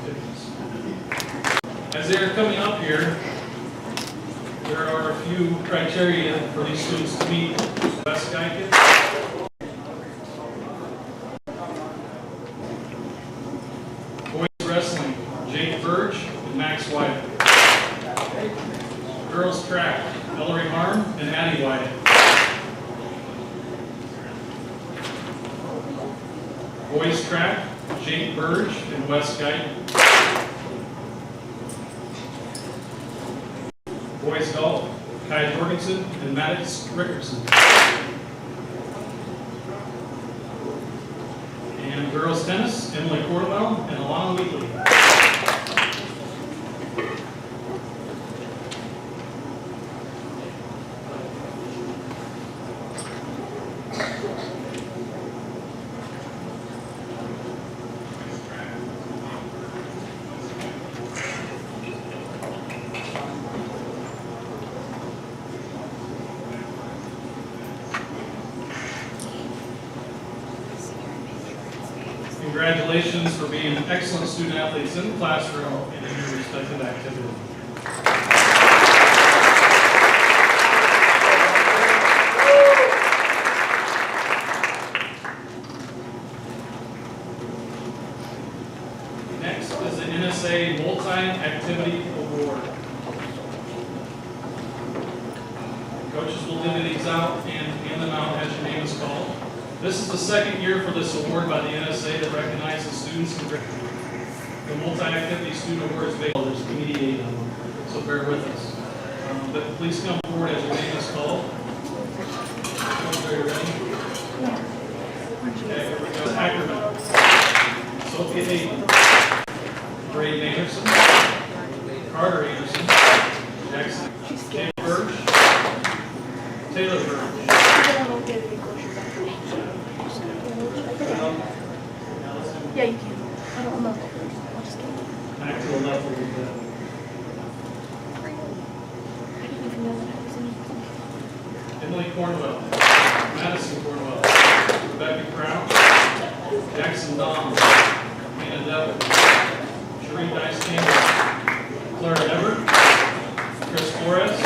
activities. As they are coming up here, there are a few criteria for these students to meet. West Guyton, boys wrestling, Jake Burge and Max Wyatt. Girls track, Ellery Harm and Addie Wyatt. Boys track, Jake Burge and Wes Guyton. Boys golf, Kai Jorgensen and Maddox Rickerson. And girls tennis, Emily Cornwell and Alana Wheatley. Congratulations for being excellent student athletes in the classroom and in your respective activity. Next is the NSA Multi-Activity Award. Coaches will divvy these out and hand them out as your name is called. This is the second year for this award by the NSA that recognizes students in the Multi-Activity Student Award is based on there's 88 of them, so bear with us. But please come forward as your name is called. Are you ready? Okay, here we go. Ackerman, Sophia Hayden, Braden Anderson, Carter Anderson, Jackson, Jake Burge, Taylor Burge. Yeah, you can. I don't know. I'll just get it. Back to the left a little bit. I didn't even know that I was in. Emily Cornwell, Madison Cornwell, Rebecca Crown, Jackson Dom, Hannah Devil, Shereen Dice Campbell, Clara Everett, Chris Flores,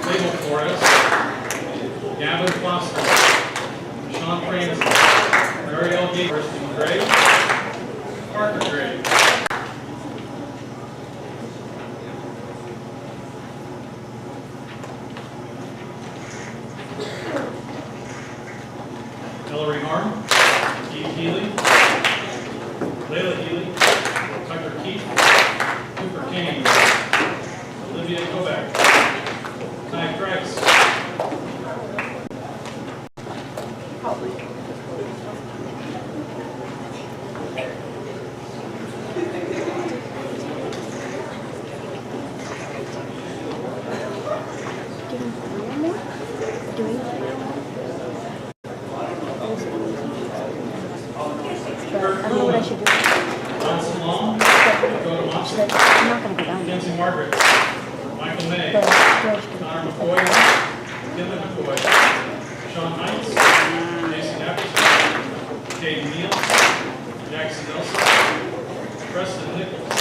Label Flores, Gavin Foster, Sean Francis, Marielle Gates, Kristen Gray, Parker Gray. Ellery Harm, Keith Healy, Layla Healy, Tucker Keith, Cooper Kane, Olivia Kovac, Ty Price. I don't know what I should do. Johnson Long, Dakota Monson, I'm not going to go down there. Kenzie Margaret, Michael May, But George can. Connor McCoy, Kinley McCoy, Sean Hines, Jason Epperson, Kate Neal, Jackson Nelson, Preston Nichols,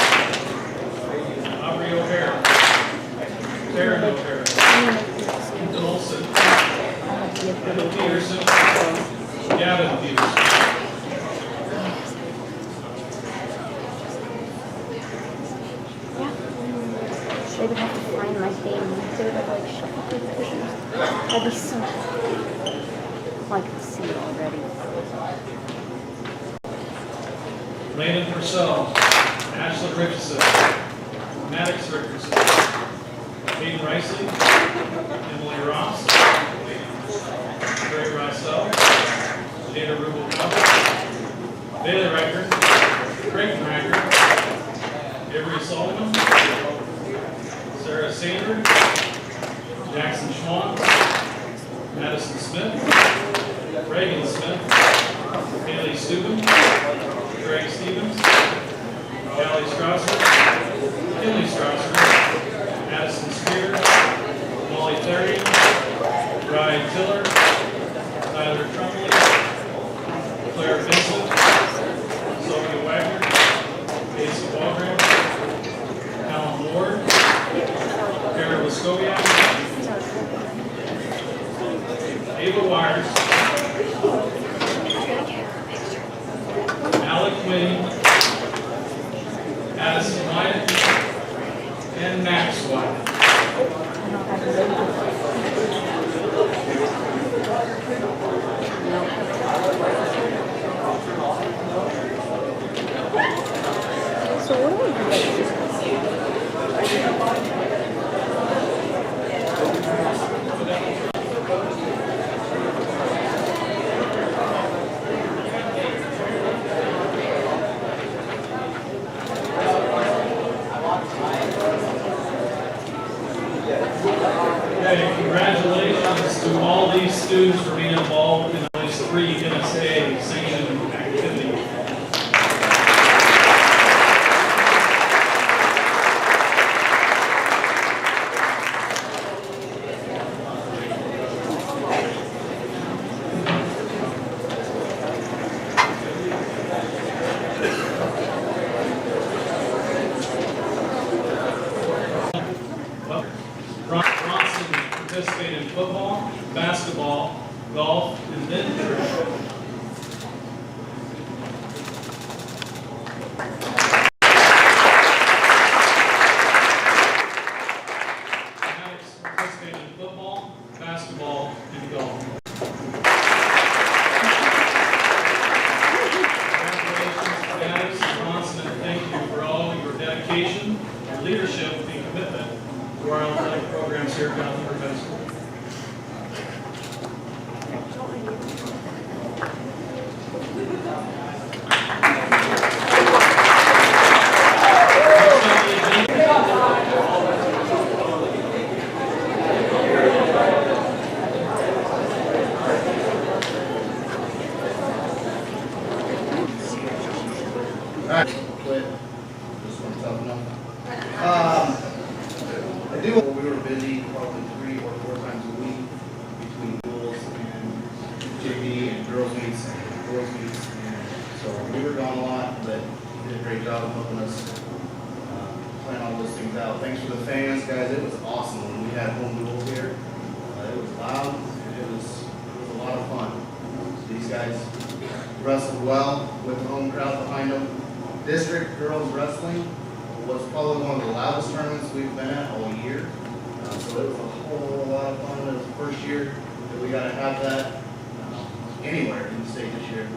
Aubrey O'Hara, Taryn O'Hara, Ethan Olson, Kendall Peterson, Gavin Peterson. They would have to find my thing. They would have like shuffle through the pictures. That'd be so cool. I can see it already. Landon Purcell, Ashley Richardson, Maddox Richardson, Hayden Ricey, Emily Ross, Gray Rossell, Jada Rubel, Bailey Riker, Creighton Riker, Avery Sullivan, Sarah Sander, Jackson Schwann, Madison Smith, Reagan Smith, Haley Steuben, Greg Stevens, Callie Strasser, Kinley Strasser, Addison Spear, Molly Therian, Ryan Tiller, Tyler Trumley, Claire Vincent, Sophia Wagner, Casey Addison Wyatt, and Max Wyatt. I don't have the So what do we do? Okay, congratulations to all these students for being involved in at least 3 NSA sanctioned activities. Well, Bronson participated in football, basketball, golf, and then church. Maddox participated in football, basketball, and golf. Congratulations, Maddox and Bronson, and thank you for all your dedication, your leadership, and commitment to our athletic programs here at Gunther High School. Alright, quit. Just want to tough enough. I do, we were busy probably 3 or 4 times a week between duels and JV and girls meets and boys meets. And so we were gone a lot, but you did a great job of helping us plan all those things out. Thanks for the fans, guys. It was awesome when we had home duels here. It was loud and it was a lot of fun. These guys wrestled well with the home crowd behind them. District girls wrestling was probably one of the loudest tournaments we've been at all year. So it was a whole lot of fun. It was the first year that we got to have that anywhere in the state this year.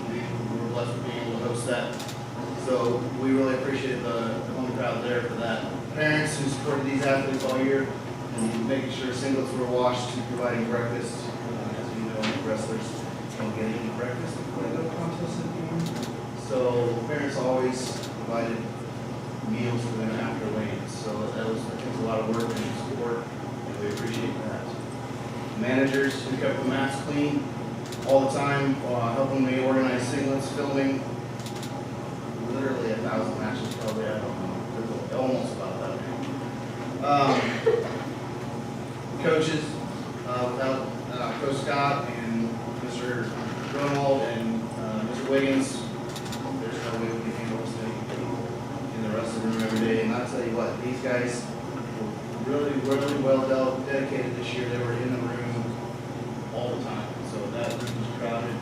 We were blessed with being able to host that. So we really appreciate the home crowd there for that. Parents who supported these athletes all year and making sure singlets were washed to providing breakfast. As you know, wrestlers don't get any breakfast before they go to contests and games. So parents always provided meals for them after weigh-ins. So that was, I think, a lot of work and support, and we appreciate that. Managers who kept the mats clean all the time, helping me organize singlets, filming. Literally 1,000 matches, probably, I don't know, almost about that many. Coaches, without Coach Scott and Mr. Grunwald and Mr. Wiggins, there's no way we can handle this in the rest of the room every day. And I'll tell you what, these guys were really well dedicated this year. They were in the room all the time. So that room was crowded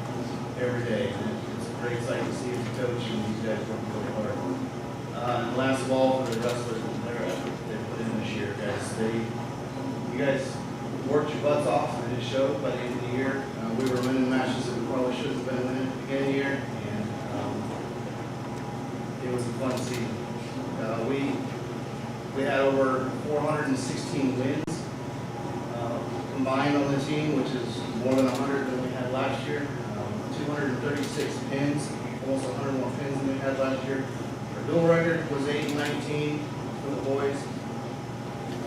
every day. And it's a great sight to see as a coach and these guys working really hard. And last of all, for the wrestlers and their effort they put in this year, guys. You guys worked your butts off and it showed by the end of the year. We were winning matches that we probably should have been winning at the beginning of the year. And it was a fun season. We had over 416 wins combined on the team, which is more than 100 than we had last year. 236 pins, almost 100 more pins than we had last year. Our dual record was 8-19 for the boys,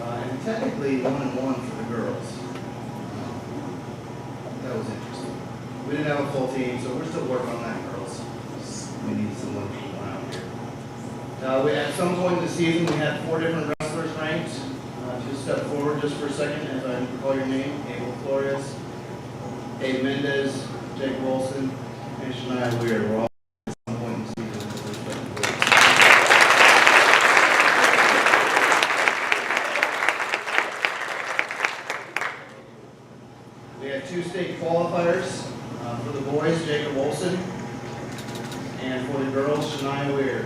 and technically 1-1 for the girls. That was interesting. We didn't have a full team, so we're still working on that, girls. We need someone around here. At some point in the season, we had 4 different wrestlers ranked. Just step forward just for a second as I call your name. Abel Flores, Dave Mendez, Jake Wilson, and Shania Weir. We're all at some point in the season with respective groups. We had 2 state qualifiers for the boys, Jacob Olson, and for the girls, Shania Weir.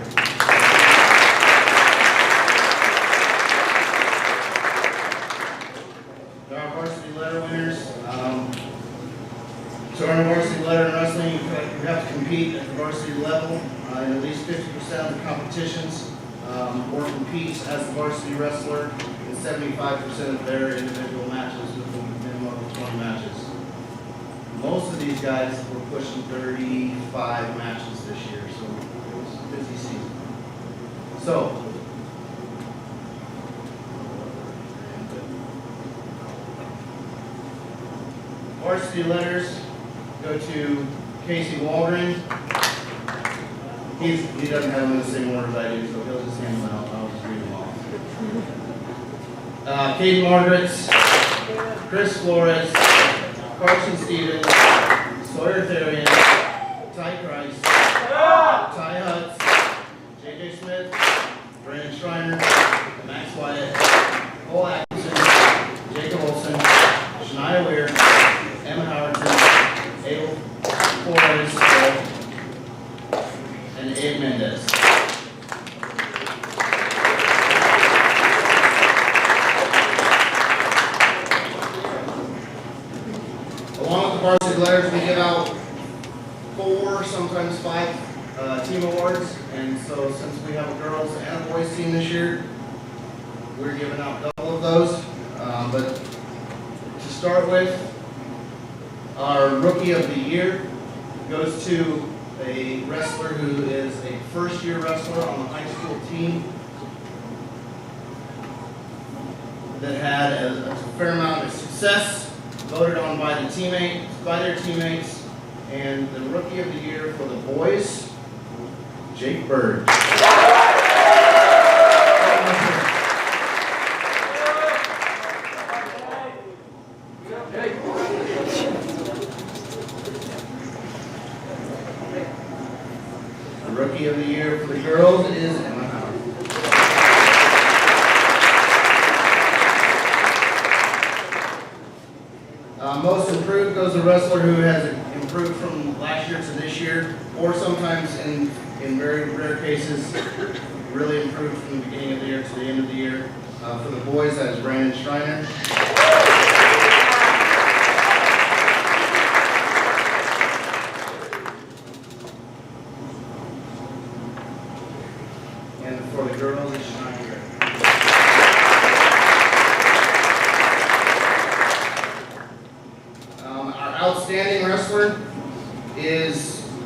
varsity level in at least 50% of the competitions, or competes as a varsity wrestler in 75% of their individual matches with a minimum of 20 matches. Most of these guys were pushing 35 matches this year, so it was a busy season. So, varsity letters go to Casey Waldron. He doesn't have them in the same order as I do, so he'll just hand them out. I'll just read them off. Katie Margaret's, Chris Flores, Carson Stevens, Sawyer Therian, Ty Price, Ty Hutz, JJ Smith, Brandon Schreiner, Max Wyatt, Cole Atkinson, Jacob Olson, Shania Weir, Emma Howardson, Abel Flores, and Abe Mendez. Along with the varsity letters, we give out 4, sometimes 5 team awards. And so since we have a girls and a boys team this year, we're giving out double of those. But to start with, our Rookie of the Year goes to a wrestler who is a first-year wrestler on the high school team that had a fair amount of success, voted on by their teammates, and the Rookie of the Year for the boys, Jake Bird. The Rookie of the Year for the girls is Emma Howard. Most improved goes a wrestler who has improved from last year to this year, or sometimes in very rare cases, really improved from the beginning of the year to the end of the year. For the boys, that is Brandon Schreiner. And for the girls, it's Shania Weir. Our outstanding wrestler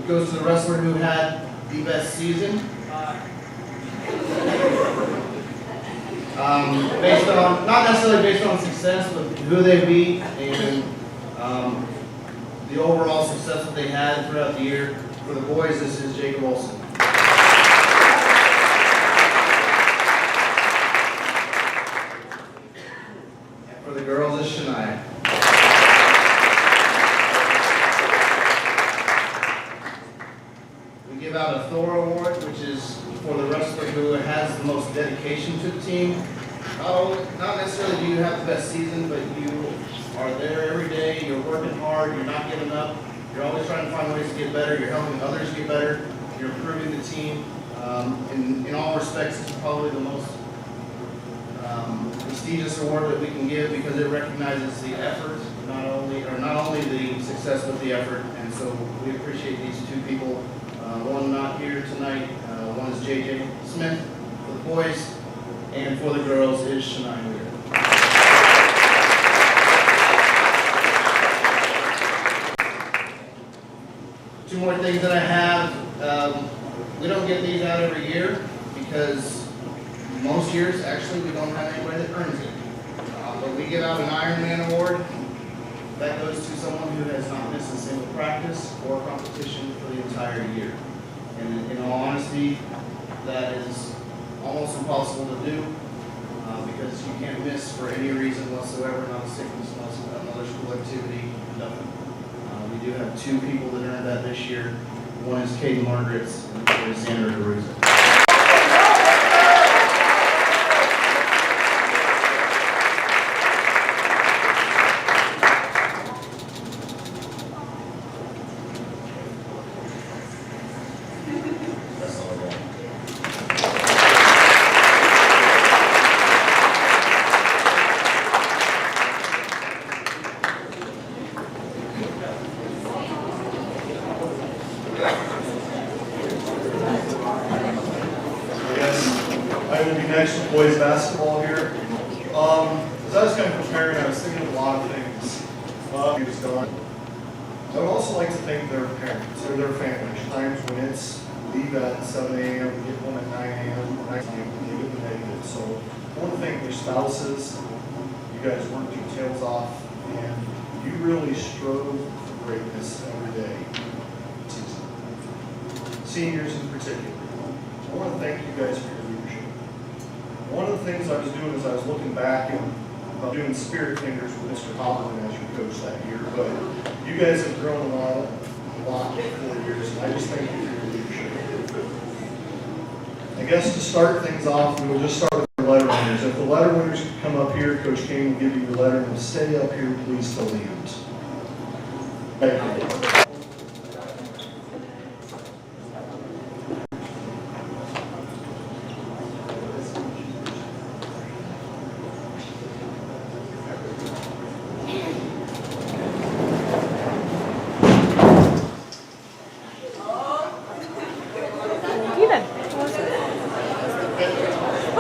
goes to the wrestler who had the best season. Based on, not necessarily based on success, but who they beat and the overall success that they had throughout the year. For the boys, this is Jacob Olson. And for the girls, it's Shania. We give out a Thor Award, which is for the wrestler who has the most dedication to the team. Not necessarily do you have the best season, but you are there every day, you're working hard, you're not giving up, you're always trying to find ways to get better, you're helping others get better, you're improving the team. In all respects, it's probably the most prestigious award that we can give because it recognizes the effort, not only the success, but the effort. And so we appreciate these 2 people. One not here tonight. One is JJ Smith for the boys, and for the girls is Shania Weir. Two more things that I have. We don't get these out every year because most years, actually, we don't have anybody that earns it. But we give out an Ironman Award. That goes to someone who has not missed a single practice or competition for the entire year. And in all honesty, that is almost impossible to do because you can't miss for any reason whatsoever, not a sickness, not another school activity, nothing. We do have 2 people that earned that this year. One is Katie Margaret's and the other is Sandra DeRuza. I will be next with boys basketball here. As I was kind of preparing, I was thinking of a lot of things. He was gone. I would also like to thank their parents or their families. Times when it's leave at 7 a.m., get home at 9 a.m., or 9 a.m., they get the negative. So I want to thank their spouses. You guys worked your tails off, and you really strove for greatness every day. Seniors in particular. I want to thank you guys for your leadership. One of the things I was doing is I was looking back and doing spirit fingers with Mr. Hopperman as your coach that year, but you guys have grown a lot in 4 years, and I just thank you for your leadership. I guess to start things off, we will just start with the letter winners. If the letter winners could come up here, Coach Kane will give you your letter, and we'll stay up here, please, till the end. Thank you.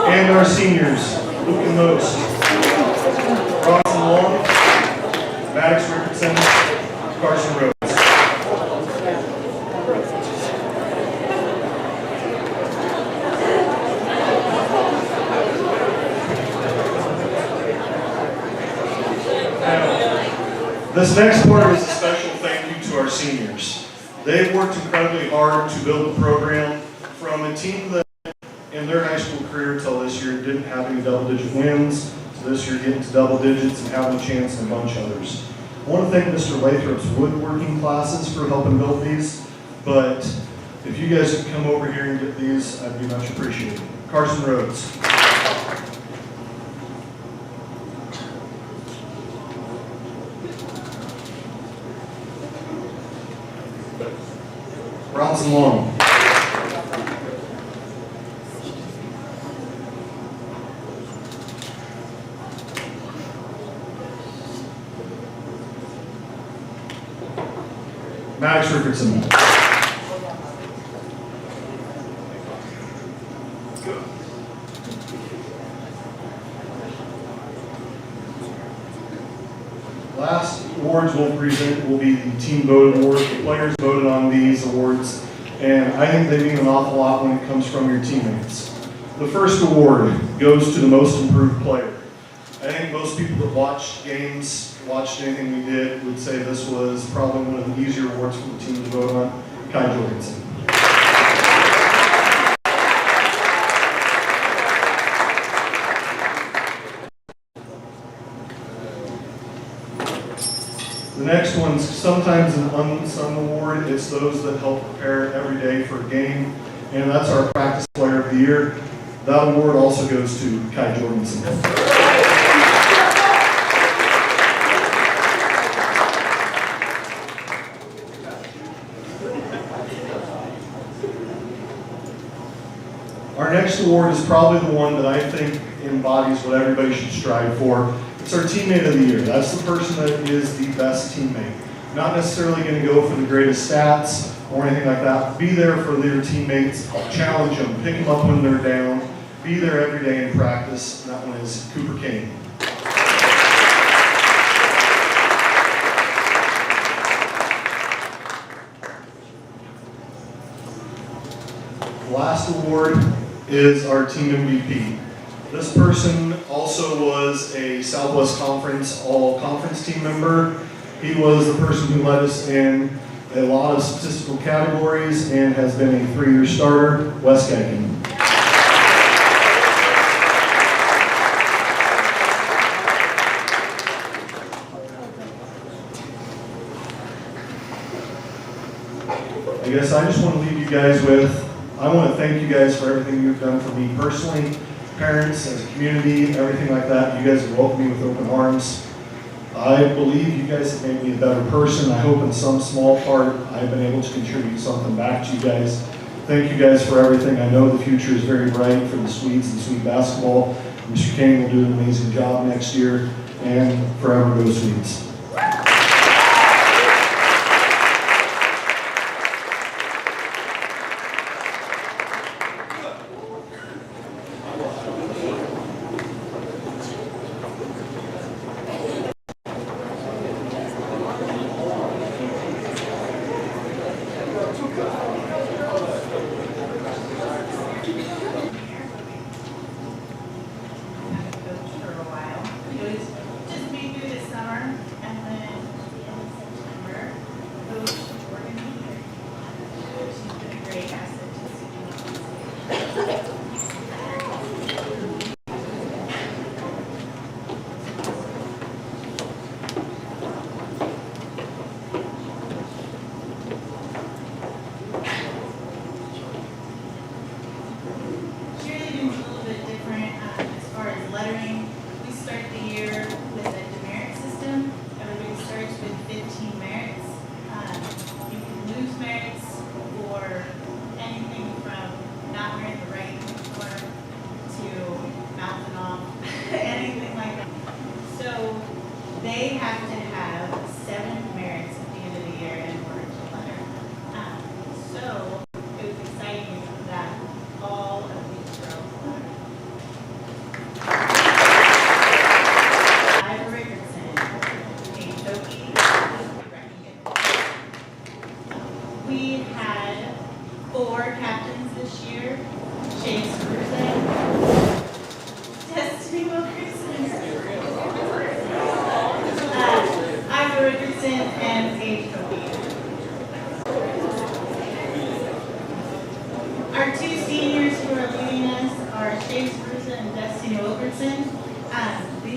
And our seniors, Luke and Most, Bronson Long, Maddox Richardson, Carson Rhodes. Now, this next part is a special thank you to our seniors. They've worked incredibly hard to build the program from a team that in their high school career until this year didn't have any double-digit wins. So this year getting to double digits and having a chance and a bunch of others. I want to thank Mr. Lathrop's woodworking classes for helping build these, but if you guys could come over here and get these, I'd be much appreciated. Carson Rhodes. Bronson Long. Maddox Richardson. Last awards we'll present will be the team voted award. The players voted on these awards, and I think they mean an awful lot when it comes from your teammates. The first award goes to the most improved player. I think most people that watched games, watched anything we did, would say this was probably one of the easier awards for the team to vote on. Kai Jorgensen. The next one's sometimes an unsung award. It's those that help prepare every day for a game, and that's our practice player of the year. That award also goes to Kai Jorgensen. Our next award is probably the one that I think embodies what everybody should strive for. It's our teammate of the year. That's the person that is the best teammate. Not necessarily going to go for the greatest stats or anything like that. Be there for their teammates, challenge them, pick them up when they're down, be there every day in practice. And that one is Cooper Kane. The last award is our team MVP. This person also was a Southwest Conference all-conference team member. He was the person who led us in a lot of statistical categories and has been a 3-year starter, Wes Geigen. I guess I just want to leave you guys with, I want to thank you guys for everything you've done for me personally, parents, as a community, everything like that. You guys have welcomed me with open arms. I believe you guys have made me a better person. I hope in some small part I've been able to contribute something back to you guys. Thank you guys for everything. I know the future is very bright for the Swedes and Swede basketball. Mr. Kane will do an amazing job next year, and forever go Swedes.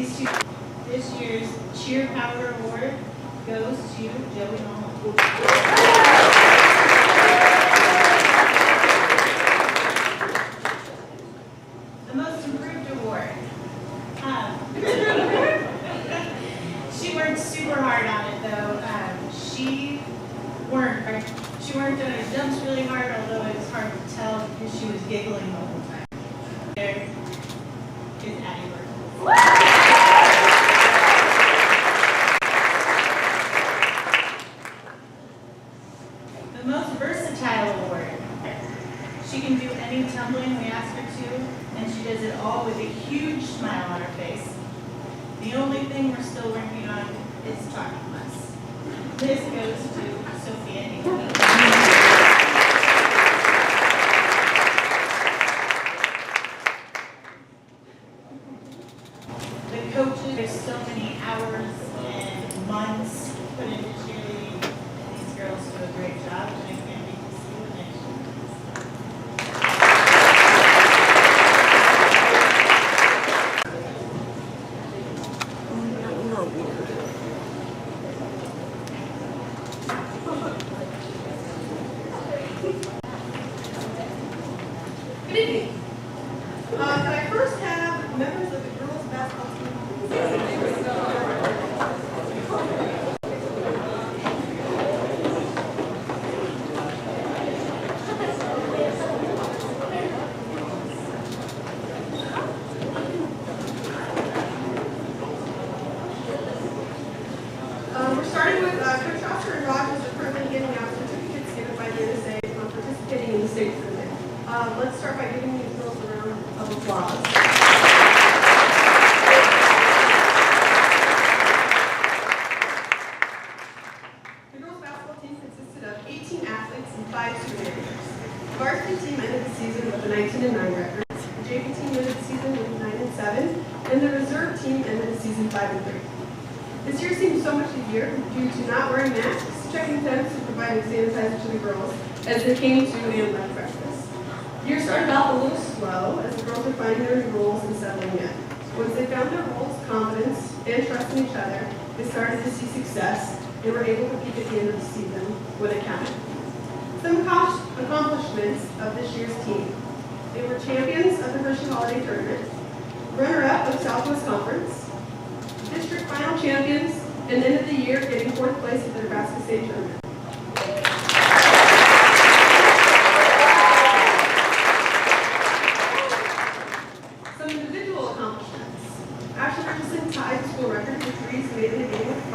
This year's Cheer Power Award goes to Joey Holland. The Most Improved Award. She worked super hard on it though. She worked on her jumps really hard, although it was hard to tell because she was giggling the whole time. There is Addie Burton. The Most Versatile Award. She can do any tumbling we ask her to, and she does it all with a huge smile on her face. The only thing we're still working on is talking less. This goes to Sophia Hinkle. The coaches, there's so many hours and months put into cheerleading. These girls do a great job, and I can't wait to see what next year is. Good evening. Can I first have members of the girls' basketball team? We're starting with Coach Oscar and Rogers are currently giving out certificates given by the NSA for participating in the state tournament. Let's start by giving these girls a round of applause. The girls' basketball team consisted of 18 athletes and 5 supervisors. The varsity team ended the season with a 19-9 record. The JV team ended the season with 9-7, and the reserve team ended the season 5-3. This year seemed so much easier due to not wearing masks, checking temps, and providing sanitizer to the girls as they came to and left practice. The year started off a little slow as the girls were finding their new roles and settling in. Once they found their roles, confidence, and trust in each other, they started to see success and were able to peak at the end of the season when it counted. Some accomplishments of this year's team. They were champions of the Christian Holiday Tournament, runner-up of Southwest Conference, district final champions, and ended the year getting 4th place at the Nebraska State Tournament. Some individual accomplishments. Ashley Richardson tied the school record for threes made in a game with 5.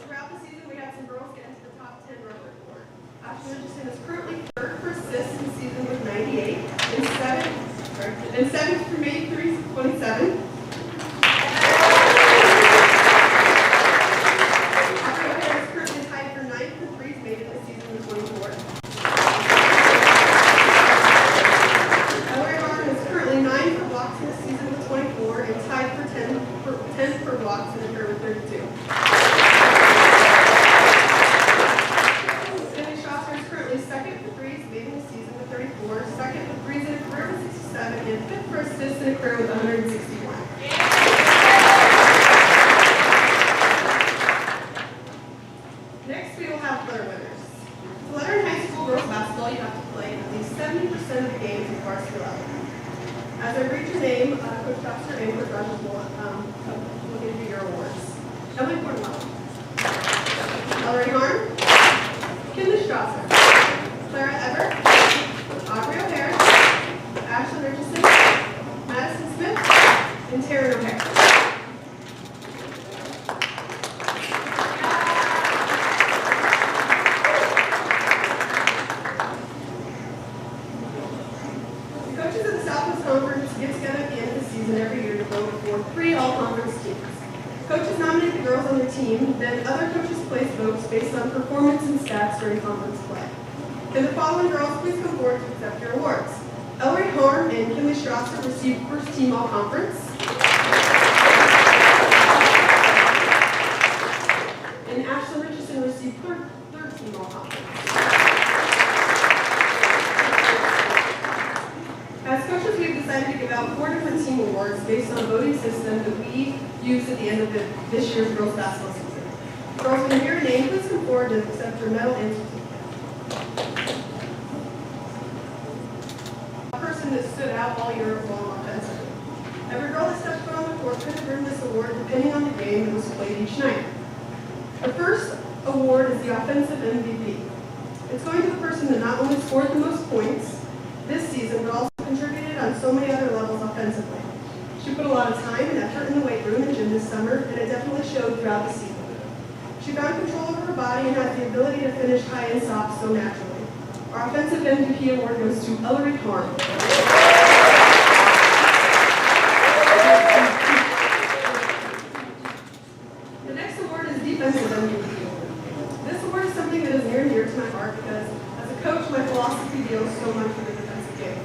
Throughout the season, we had some girls get into the top 10 record board. Ashley Richardson is currently 3rd for assists in the season with 98, and 7th for made threes with 27. Octavia is currently tied for 9th for threes made in the season with 24. Ellery Martin is currently 9th for blocks in the season with 24 and tied for 10th for blocks in the career with 32. Cindy Strasser is currently 2nd for threes made in the season with 34, 2nd for threes in a career with 67, and 5th for assists in a career with 161. Next, we will have Flutter winners. To Flutter in high school girls basketball, you have to play at least 70% of the games in varsity level. As I read your name, Coach Topster and Coach Rogers will give you your awards. Emily Cornwell, Ellery Harn, Kinley Strasser, Clara Ever, Aubrey O'Hare, Ashlyn Richardson, Madison Smith, and Taryn O'Hare. The coaches of the Southwest Conference get together at the end of the season every year to vote for 3 all-conference teams. Coaches nominate the girls on their team, then other coaches place votes based on performance and stats during conference play. Can the following girls please come forward to accept your awards? Ellery Harn and Kinley Strasser received first team all-conference. And Ashlyn Richardson received third team all-conference. used at the end of this year's girls basketball season. Girls, when you hear your name, please come forward to accept your medal and certificate. A person that stood out all year long offensively. Every girl that stepped foot on the court could have earned this award depending on the game that was played each night. The first award is the offensive MVP. It's going to the person that not only scored the most points this season, but also contributed on so many other levels offensively. She put a lot of time and effort in the weight room and gym this summer, and it definitely showed throughout the season. She found control over her body and had the ability to finish high and soft so naturally. Our offensive MVP award goes to Ellery Carn. The next award is Defensive MVP award. This award is something that is near and dear to my heart because, as a coach, my philosophy deals so much with the defensive game.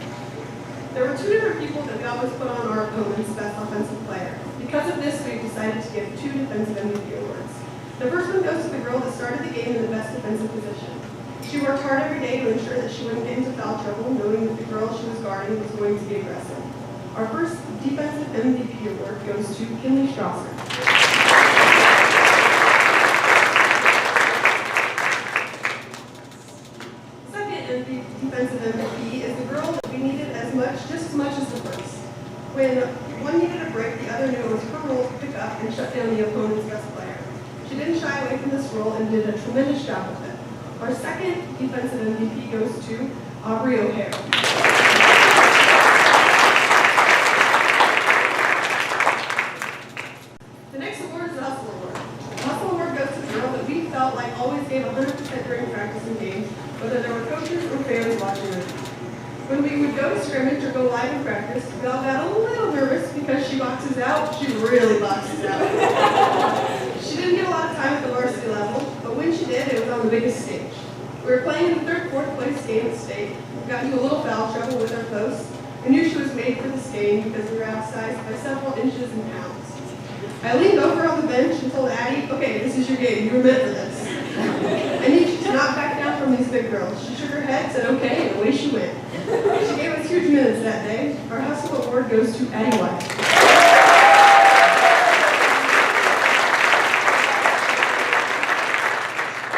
There were two different people that we always put on our opponent's best offensive player. Because of this, we've decided to give 2 Defensive MVP awards. The first one goes to the girl that started the game in the best defensive position. She worked hard every day to ensure that she wouldn't get into foul trouble, knowing that the girl she was guarding was going to be aggressive. Our first Defensive MVP award goes to Kinley Strasser. Defensive MVP is the girl that we needed just as much as the first. When one needed a break, the other knew it was her role to pick up and shut down the opponent's best player. She didn't shy away from this role and did a tremendous job with it. Our second defensive MVP goes to Aubrey O'Hare. The next award is the Hustle Award. The Hustle Award goes to the girl that we felt like always gave 100% during practice and games, whether there were coaches or fans watching her. When we would go to scrimmage or go live in practice, we all got a little nervous because she boxes out. She really boxes out. She didn't get a lot of time at the varsity level, but when she did, it was on the biggest stage. We were playing in the fourth place game at state. We got into a little foul trouble with our post. We knew she was made for this game because we were outsized by several inches and pounds. I leaned over on the bench and told Addie, okay, this is your game. You were meant for this. I need you to not back down from these big girls. She shook her head, said okay, and away she went. She gave us huge minutes that day. Our Hustle Award goes to Addie White.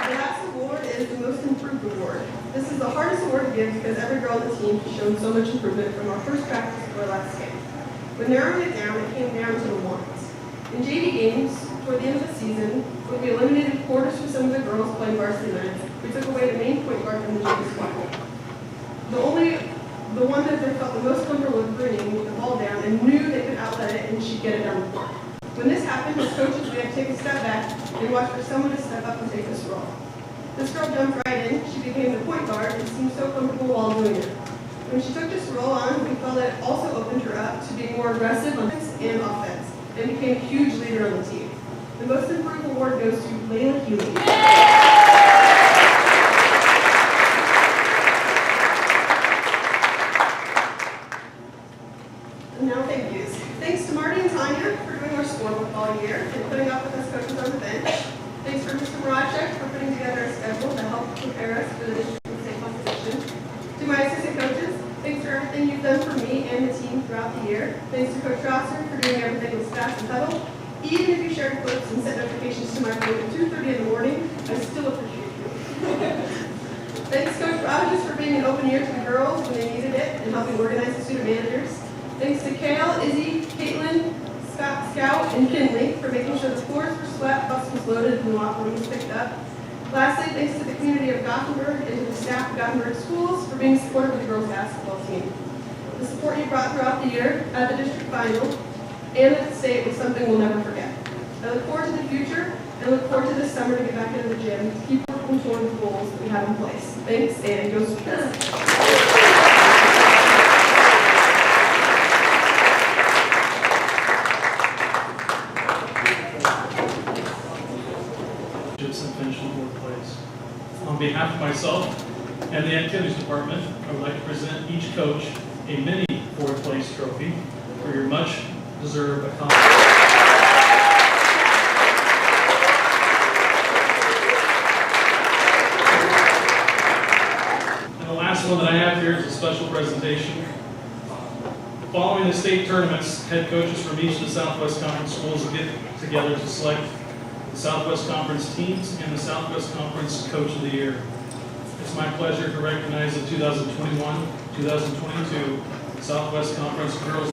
The last award is the Most Improved Award. This is the hardest award to give because every girl on the team has shown so much improvement from our first practice to our last game. When narrowing it down, it came down to the ones. In JV games, toward the end of the season, when we eliminated quarters for some of the girls playing varsity minutes, we took away the main point guard from the JV squad. The one that they felt the most comfortable with bringing the ball down and knew they could outlet it and she'd get it down the court. When this happened, as coaches, we had to take a step back and watch for someone to step up and take this role. This girl jumped right in. She became the point guard and seemed so comfortable while doing it. When she took this role on, we felt that it also opened her up to be more aggressive on defense and offense, and became a huge leader on the team. The Most Improved Award goes to Layla Healy. And now thank yous. Thanks to Marty and Tanya for doing our scorebook all year and putting up with us coaches on the bench. Thanks for Mr. Moracek for putting together a schedule to help prepare us for the district state competition. To my assistant coaches, thanks for everything you've done for me and the team throughout the year. Thanks to Coach Rosser for doing everything with staff and huddle. Even if you shared clips and sent notifications to my phone at 2:30 in the morning, I still appreciate you. Thanks Coach Rogers for being an open ear to the girls when they needed it and helping organize the student managers. Thanks to Kale, Izzy, Caitlin, Scott, Scout, and Kinley for making sure the floors were swept, bus was loaded, and the locker room was picked up. Lastly, thanks to the community of Gothenburg and to the staff of Gothenburg Schools for being supportive of the girls' basketball team. The support you brought throughout the year at the district final and at the state was something we'll never forget. I look forward to the future and look forward to this summer to get back into the gym to keep working toward the goals that we have in place. Thanks, and go Swedes. And finish in fourth place. On behalf of myself and the activities department, I would like to present each coach a mini fourth place trophy for your much deserved accomplishment. And the last one that I have here is a special presentation. Following the state tournaments, head coaches from each of the Southwest Conference schools will get together to select the Southwest Conference teams and the Southwest Conference Coach of the Year. It's my pleasure to recognize the 2021-2022 Southwest Conference Girls.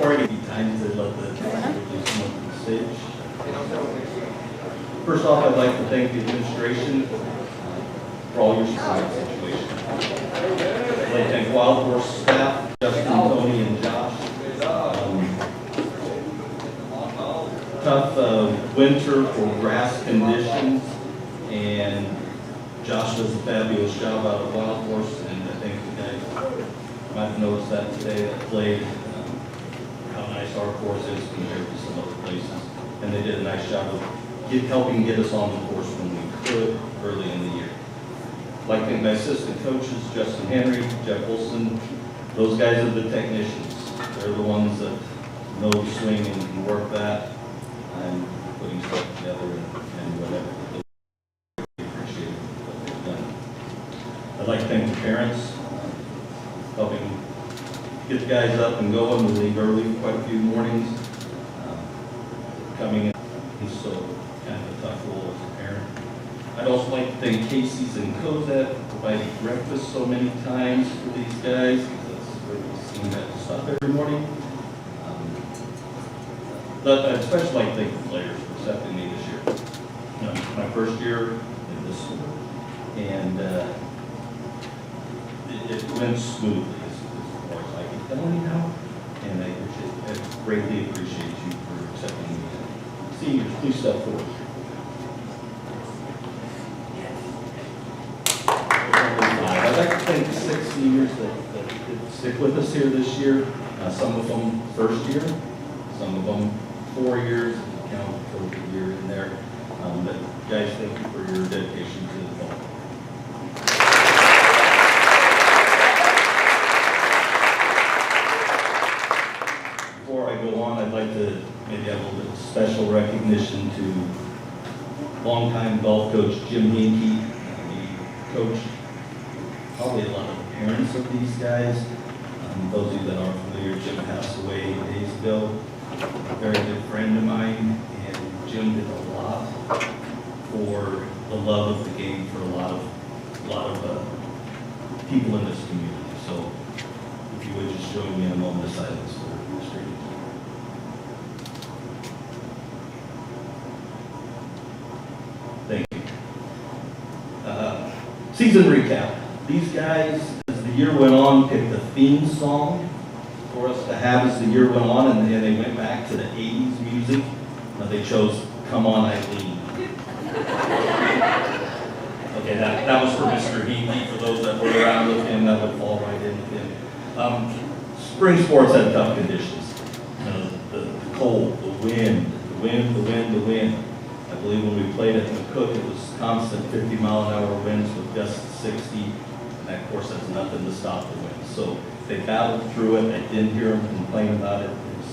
Already be time to let the come up to the stage. First off, I'd like to thank the administration for all your support in the situation. I'd like to thank Wild Horse staff, Justin, Tony, and Josh. Tough winter for grass conditions, and Josh does a fabulous job out of Wild Horse, and I think you guys might have noticed that today that played. How nice our course is compared to some other places. And they did a nice job of helping get us on the course when we could early in the year. I'd like to thank my assistant coaches, Justin Henry, Jeff Wilson. Those guys are the technicians. They're the ones that know the swing and can work that and putting stuff together and whatever. They appreciate what they've done. I'd like to thank the parents, helping get the guys up and going. We leave early quite a few mornings. Coming in, so kind of a tough role as a parent. I'd also like to thank Casey's and Cozad for providing breakfast so many times for these guys, because that's where we seem to have to stop every morning. But I'd especially like to thank the players for accepting me this year. My first year in this school, and it went smoothly. Now, and I greatly appreciate you for accepting me. Seniors, please step forward. I'd like to thank 6 seniors that did stick with us here this year. Some of them first year, some of them 4 years, count for the year in there. But guys, thank you for your dedication to the ball. Before I go on, I'd like to maybe have a little bit of special recognition to longtime golf coach Jim Hinkie. He coached probably a lot of the parents of these guys. Those of you that aren't familiar, Jim passed away 8 days ago. A very good friend of mine, and Jim did a lot for the love of the game for a lot of people in this community. So if you would just join me in a moment of silence for Mr. Hinkie. Thank you. Season recap. These guys, as the year went on, picked a theme song for us to have as the year went on, and then they went back to the 80s music. They chose Come On Eileen. Okay, that was for Mr. Hinkie. For those that were around with him, that would fall right in with him. Spring sports had tough conditions. The cold, the wind. I believe when we played at McCook, it was constant 50-mile-an-hour winds with gusts of 60. And that, of course, has nothing to stop the wind. So they battled through it. I didn't hear them complain about it. It was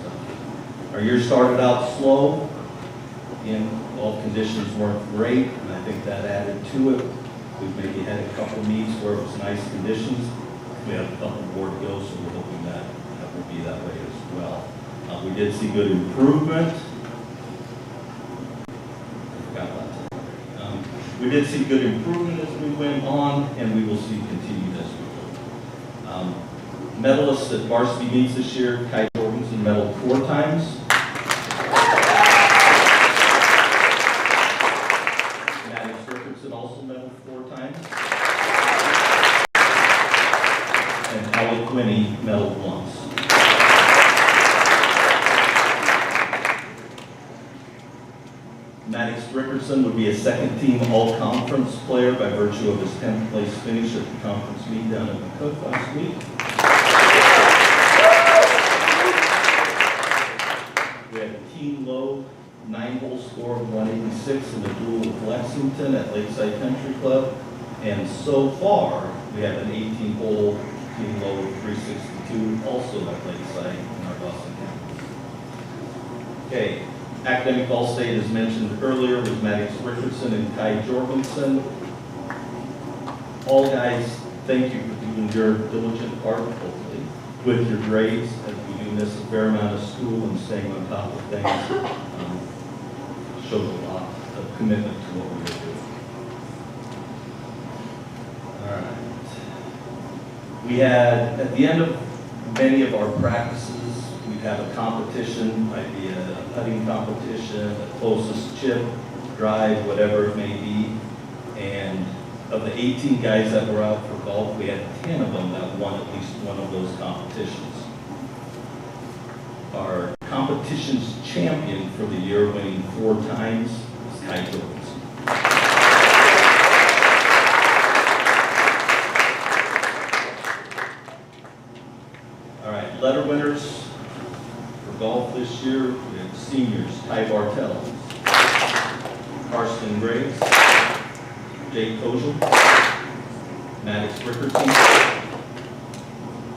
tough. Our year started out slow. Again, all conditions weren't great, and I think that added to it. We maybe had a couple meets where it was nice conditions. We have a couple more to go, so we're hoping that will be that way as well. We did see good improvement. We did see good improvement as we went on, and we will see continued as we go. Medalists at varsity meets this year: Kai Jorgensen medaled 4 times. Maddox Richardson also medaled 4 times. And Alec Quinney medaled once. Maddox Richardson would be a second-team all-conference player by virtue of his 10th place finish at the conference meet down at McCook last week. We had a team low 9-hole score of 186 in the duel with Lexington at Lakeside Country Club. And so far, we have an 18-hole team low of 362 also at Lakeside in our Boston campus. Okay. Academic All-State, as mentioned earlier, was Maddox Richardson and Kai Jorgensen. All guys, thank you for doing your diligent part, hopefully, with your grades, as we do miss a fair amount of school and staying on top of things. Shows a lot of commitment to what we are doing. All right. We had, at the end of many of our practices, we'd have a competition, might be a putting competition, the closest chip, drive, whatever it may be. And of the 18 guys that were out for golf, we had 10 of them that won at least one of those competitions. Our competition's champion for the year, winning 4 times, is Kai Jorgensen. All right, letter winners for golf this year, we have seniors, Ty Bartels, Karsten Graves, Jake Kojal, Maddox Rickerson,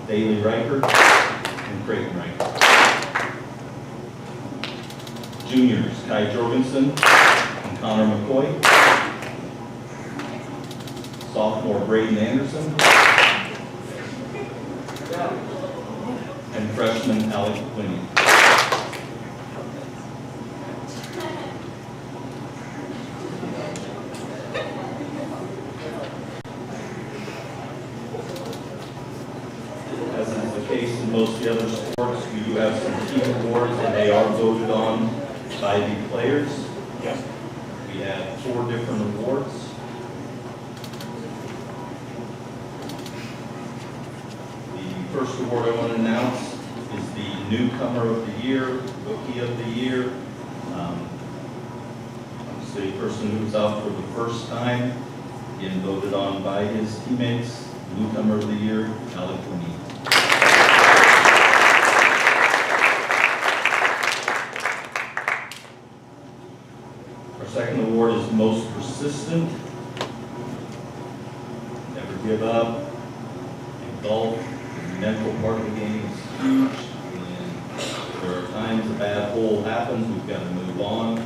Daly Riker, and Creighton Riker. Juniors, Kai Jorgensen and Connor McCoy. Sophomore, Braden Anderson. And freshman, Alec Winnie. As is the case in most of the other sports, we do have some team awards, and they are voted on by the players. We have 4 different awards. The first award I want to announce is the Newcomer of the Year, Rookie of the Year. Obviously, a person who's out for the first time, getting voted on by his teammates. Newcomer of the Year, Alec Winnie. Second award is most persistent. Never give up. In golf, the mental part of the game is huge. And there are times a bad hole happens, we've got to move on.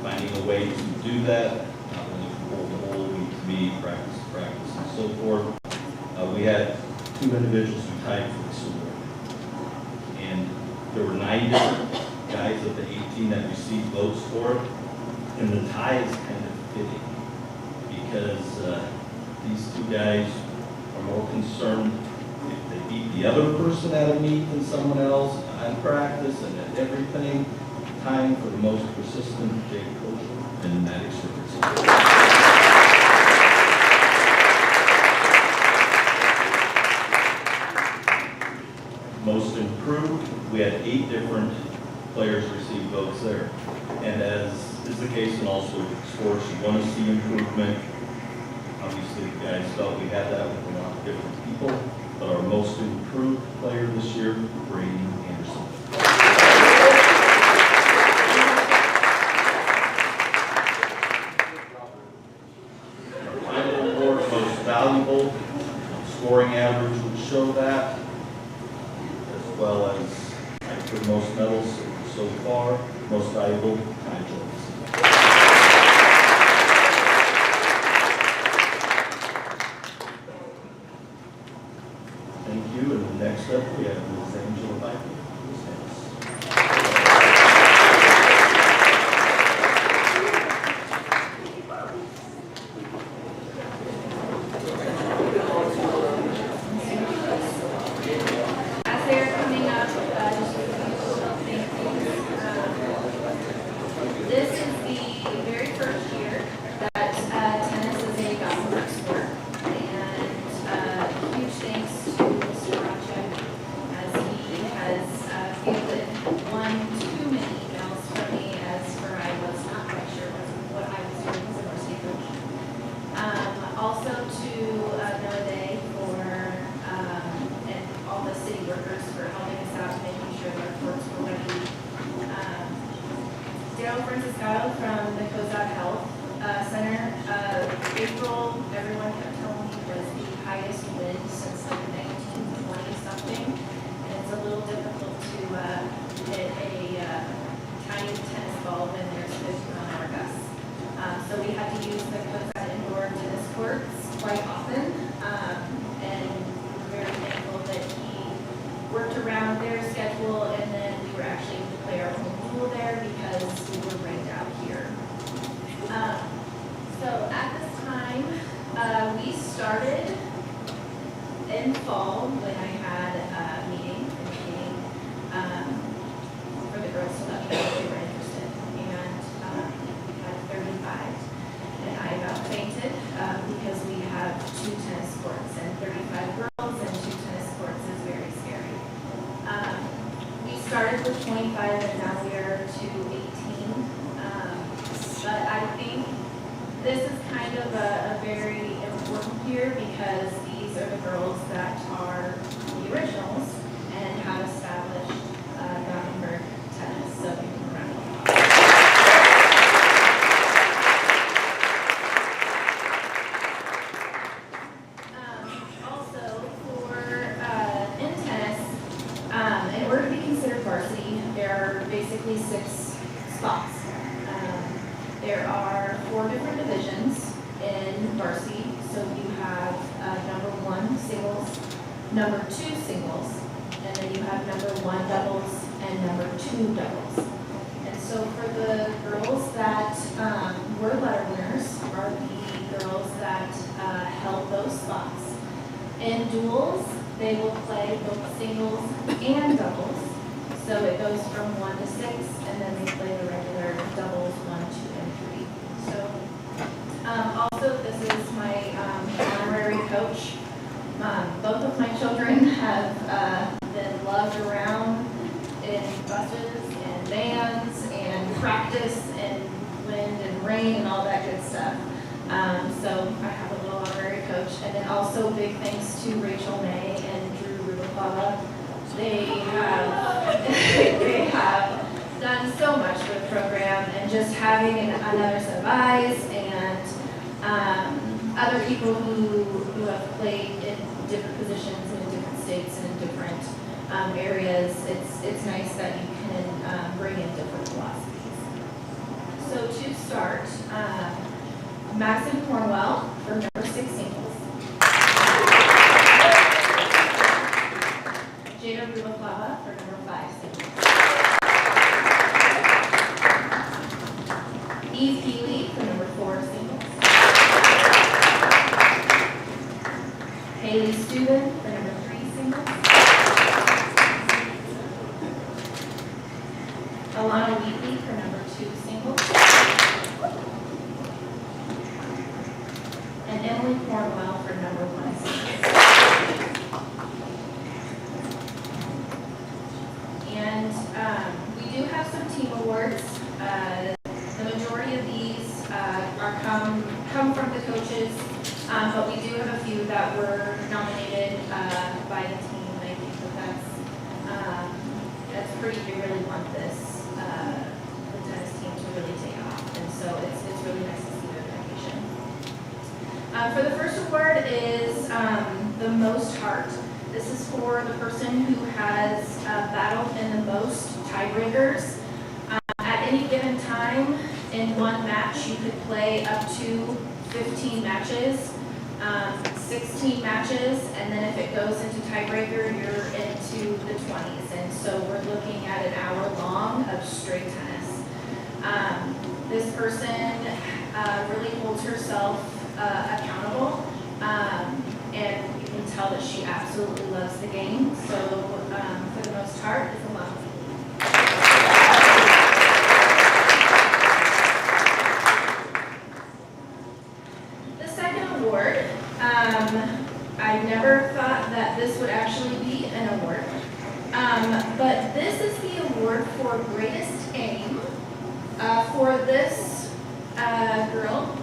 Finding a way to do that, not only from hole to hole, week to meet, practice to practice, and so forth. We had 2 individuals who tied for this award. And there were 9 different guys of the 18 that received votes for it. And the tie is kind of fitting because these 2 guys are more concerned if they beat the other person at a meet than someone else on practice and at everything. Tying for the most persistent, Jake Kojal and Maddox Rickerson. Most improved, we had 8 different players receive votes there. And as is the case in all sports, you want to see improvement. Obviously, the guys felt we had that with a lot of different people, but our most improved player this year, Braden Anderson. Our final award, most valuable, scoring average would show that, as well as for most medals so far, most valuable, Kai Jorgensen. Thank you, and next up we have Ms. Angela Piper. Ms. Hess. As they're coming up, just a few thank yous. This is the very first year that tennis is a government sport. And huge thanks to Mr. Rocek, as he has fielded one too many emails from me as for I was not quite sure what I was doing as a varsity coach. Also to Noah Day for and all the city workers for helping us out and making sure that our courts were ready. Daryl Franciscato from the Cozad Health Center. April, everyone kept telling me was the highest wind since like 1920 something. And it's a little difficult to hit a time buying tennis ball when there's 50 mile an hour gusts. So we had to use the Cookstown indoor tennis courts quite often. And we're very thankful that he worked around their schedule, and then we were actually able to play our home pool there because we were ranked out here. So at this time, we started in fall when I had a meeting for the girls to let me know if they were interested. And we had 35. And I about fainted because we have 2 tennis courts, and 35 girls and 2 tennis courts is very scary. We started with 25 and now we are to 18. But I think this is kind of a very important year because these are the girls that are the originals and have established Gothenburg tennis. So we can round them off. Also, for in tennis, in order to be considered varsity, there are basically 6 spots. There are 4 different divisions in varsity. So you have number 1 singles, number 2 singles, and then you have number 1 doubles and number 2 doubles. And so for the girls that were letter winners are the girls that held those spots. In duels, they will play both singles and doubles. So it goes from 1 to 6, and then they play the regular doubles 1, 2, and 3. So also, this is my honorary coach. Both of my children have been loved around in buses and vans and practice and wind and rain and all that good stuff. So I have a little honorary coach. And then also big thanks to Rachel May and Drew Rubalcaba. They have done so much for the program, and just having another set of eyes and other people who have played in different positions and in different states and in different areas, it's nice that you can bring in different philosophies. So to start, Madison Cornwell for number 6 singles. Jada Rubalcaba for number 5 singles. Eve Healy for number 4 singles. Haley Steuben for number 3 singles. Alana Wheatley for number 2 singles. And Emily Cornwell for number 1 singles. And we do have some team awards. The majority of these come from the coaches, but we do have a few that were nominated by the team. And I think that's pretty. You really want this the tennis team to really take off, and so it's really nice to see their dedication. For the first award is the most heart. This is for the person who has battled in the most tiebreakers. At any given time in one match, you could play up to 15 matches, 16 matches, and then if it goes into tiebreaker, you're into the 20s. And so we're looking at an hour long of straight tennis. This person really holds herself accountable, and you can tell that she absolutely loves the game. So for the most part, it's a lot. The second award, I never thought that this would actually be an award, but this is the award for greatest aim for this girl.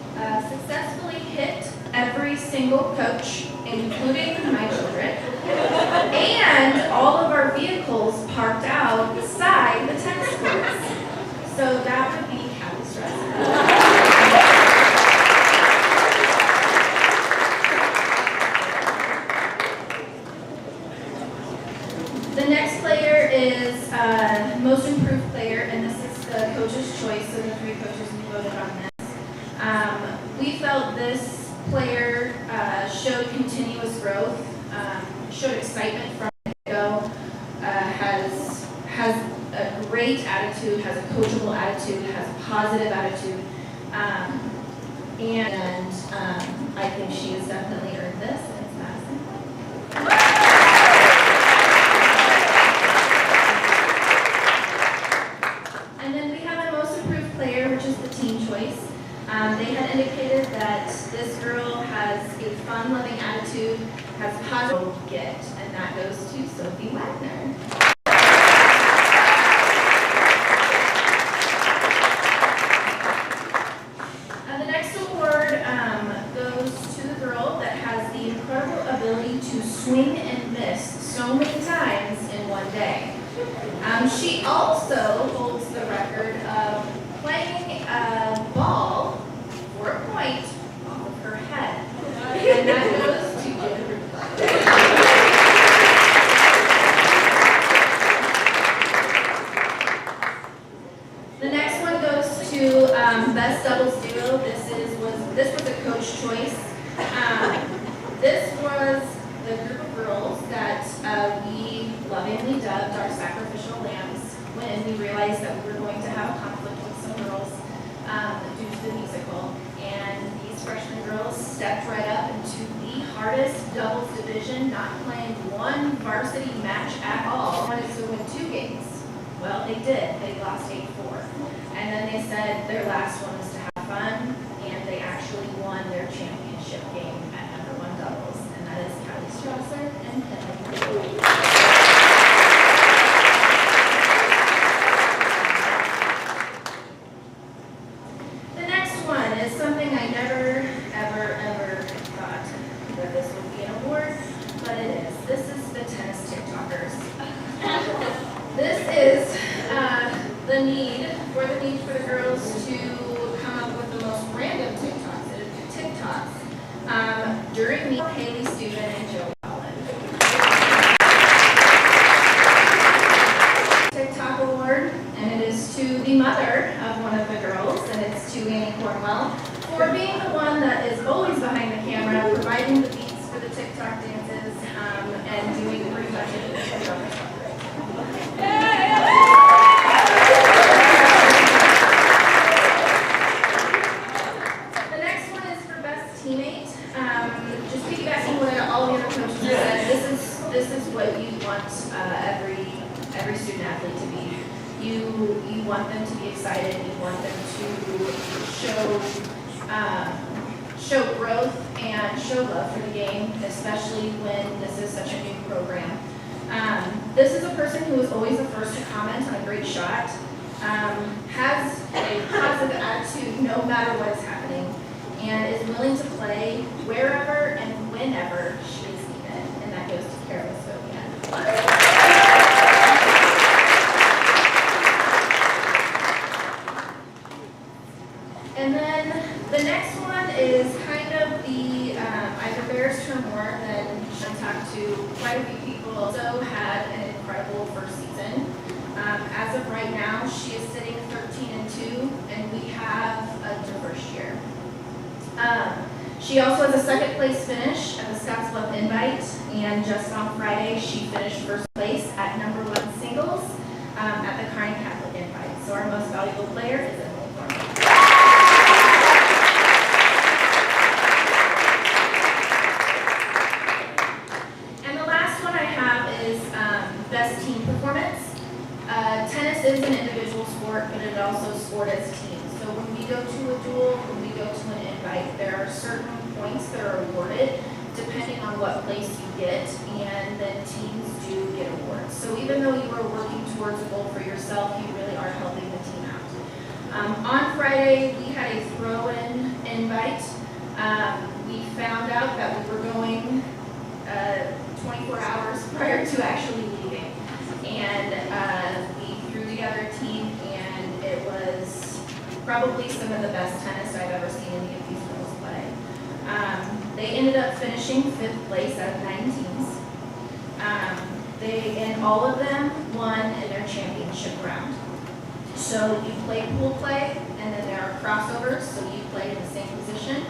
Successfully hit every single coach, including my children, and all of our vehicles parked out beside the tennis courts. So that would be Callie Stress. The next player is most improved player, and this is the felt this player showed continuous growth, showed excitement from the go, has a great attitude, has a coachable attitude, has a positive attitude, and I think she has definitely earned this, and it's Madison. And then we have a most improved player, which is the team choice. They had indicated that this girl has a fun-loving attitude, has positive get, and that goes to Sophie Wagner. The next award goes to the girl that has the incredible ability to swing and miss so many times in one day. She also holds the record of playing a ball for a point off of her head. And that goes to Jennifer. The next one goes to Best Doubles Duo. This was a coach choice. This was the group of girls that we lovingly dubbed our sacrificial lambs when we realized that we were going to have a conflict with some girls due to the musical. And these freshman girls stepped right up into the hardest doubles division, not playing one varsity match at all. Wanted to win 2 games. Well, they did. They lost 8-4. And then they said their last one was to have fun, and they actually won their championship game at #1 doubles, and that is Callie Strasser and Penny. The next one is something I never, ever thought that this would be an award, but it is. This is the tennis TikTokers. This is the need for the girls to come up with the most random TikToks during meet Haley Steuben and Joe Holland. TikTok award, and it is to the mother of one of the girls, and it's to Annie Cornwell for being the one that is always behind the camera, providing the beats for the TikTok dances, and doing pretty much everything. Just piggybacking what all the other coaches said, this is what you want every student athlete to be. You want them to be excited. You want them to show growth and show love for the game, especially when this is such a new program. This is a person who is always the first to comment on a great shot, has a positive attitude no matter what is happening, and is willing to play wherever and whenever she is needed, and that goes to Carol Sovian. And then the next one is kind of I've embarrassed her more than she talked to quite a few people. Also had an incredible first season. As of right now, she is sitting 13-2, and we have a diverse year. She also has a second place finish at the Scottsbluff Invite, and just on Friday, she finished first place at #1 singles at the Kearney Catholic Invite. So our most valuable player is Emily Thornton. And the last one I have is best team performance. Tennis is an individual sport, but it also sport as teams. So when we go to a duel, when we go to an invite, there are certain points that are awarded depending on what place you get, and then teams do get awards. So even though you are working towards a goal for yourself, you really are helping the team out. On Friday, we had a throw-in invite. We found out that we were going 24 hours prior to actually leaving, and we threw together a team, and it was probably some of the best tennis I've ever seen any of these girls play. They ended up finishing 5th place out of 9 teams. And all of them won in their championship round. So you play pool play, and then there are crossovers, so you play in the same position.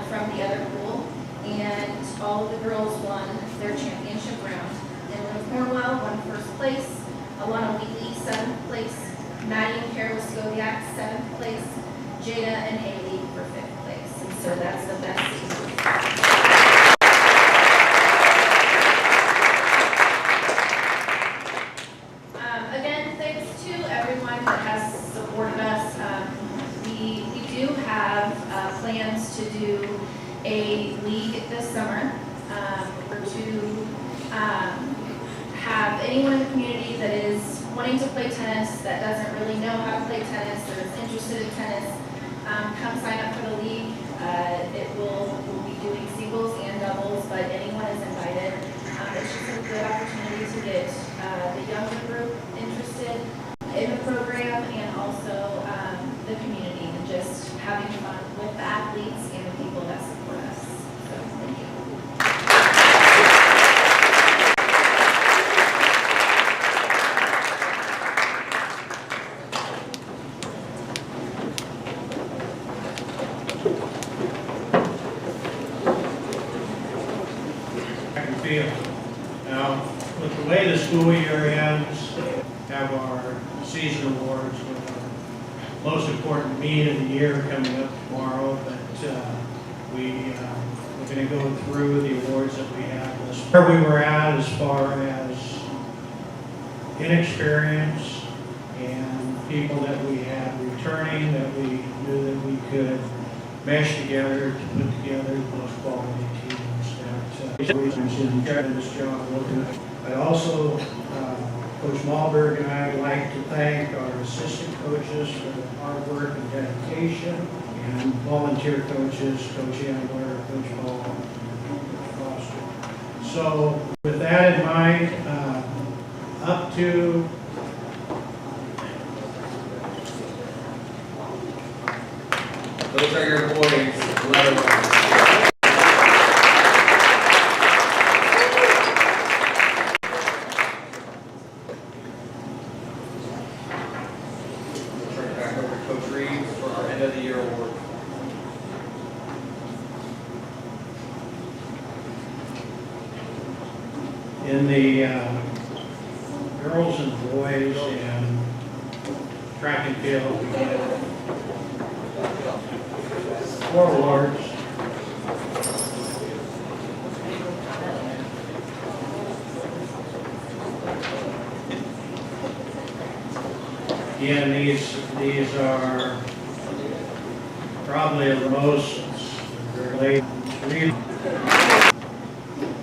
from the other pool. And all of the girls won their championship round. Emily Cornwell won first place, Alana Wheatley 7th place, Maddie and Carol Skoviak 7th place, Jada and Haley for 5th place. And so that's the best season. Again, thanks to everyone that has supported us. We do have plans to do a league this summer, or to have anyone in the community that is wanting to play tennis, that doesn't really know how to play tennis, or is interested in tennis, come sign up for the league. We'll be doing singles and doubles, but anyone is invited. It's just a good opportunity to get the younger group interested in the program, and also the community, and just having fun with the athletes and the people that support us. So, thank you. Track and field. Now, with the way the school year ends, have our season awards with our most important meet of the year coming up tomorrow, but we're going to go through the awards that we have this where we were at as far as inexperience and people that we had returning that we knew that we could mesh together to put together the most quality teams that in this job looking at. But also, Coach Malberg and I would like to thank our assistant coaches for their hard work and dedication, and volunteer coaches, Coach Ambler, Coach Ball, and Coach Foster. So with that in mind, up to Those are your boys. Turn it back over to Coach Reeves for our end of the year award. in the girls and boys and track and field, we get 4 awards. Again, these are probably the most related.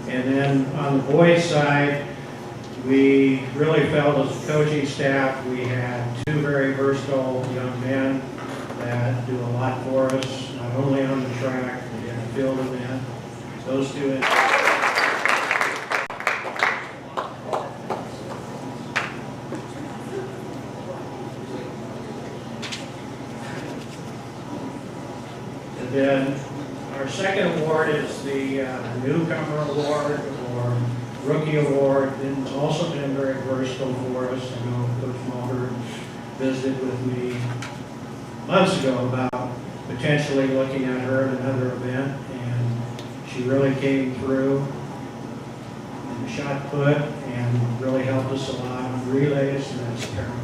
And then on the boys' side, we really felt as a coaching staff, we had 2 very versatile young men that do a lot for us, not only on the track, but in the field event. Those 2. And then our second award is the Newcomer Award or Rookie Award, and it's also been very versatile for us. I know Coach Mulder visited with me months ago about potentially looking at her at another event, and she really came through in the shot put and really helped us a lot on relays, and that's paramount.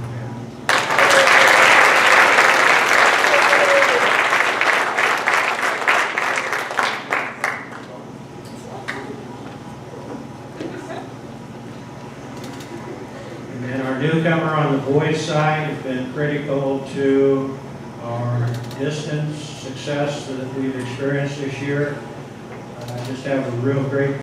And our newcomer on the boys' side has been critical to our distance success that we've experienced this year. Just have a real great